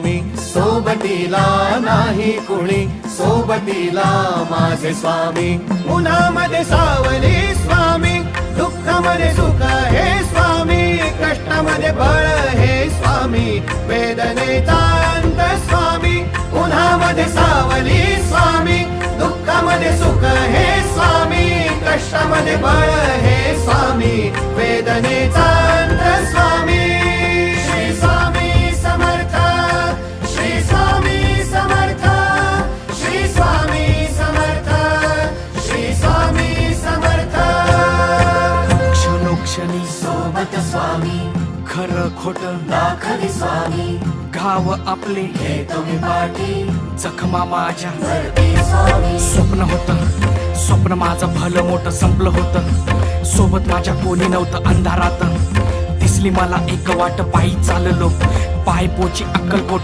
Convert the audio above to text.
मी सोबतीला नाही कुणी, सोबतीला माझे स्वामी. उन्हामध्ये सावली स्वामी, दुःखामध्ये सुख हे स्वामी, कष्टामध्ये बळ हे स्वामी, वेदनेचा अंत स्वामी. उन्हामध्ये सावली स्वामी, दुःखामध्ये सुख हे स्वामी, कष्टामध्ये बळ हे स्वामी, वेदनेचा अंत स्वामी. श्री स्वामी समर्थ, श्री स्वामी समर्थ, श्री स्वामी समर्थ, श्री स्वामी समर्थ. क्षणोक्षणी सोबत स्वामी, खरं खोट दाखवी स्वामी, घाव आपले घेतो मी पाठी, जखमा माझ्या भरती स्वामी. स्वप्न होतं, स्वप्न माझं भलं मोठं संपलं होतं. सोबत माझ्या कोणी नव्हतं अंधारात. दिसली मला एक वाट, पायी चाललो, पाय पोची अक्कलकोट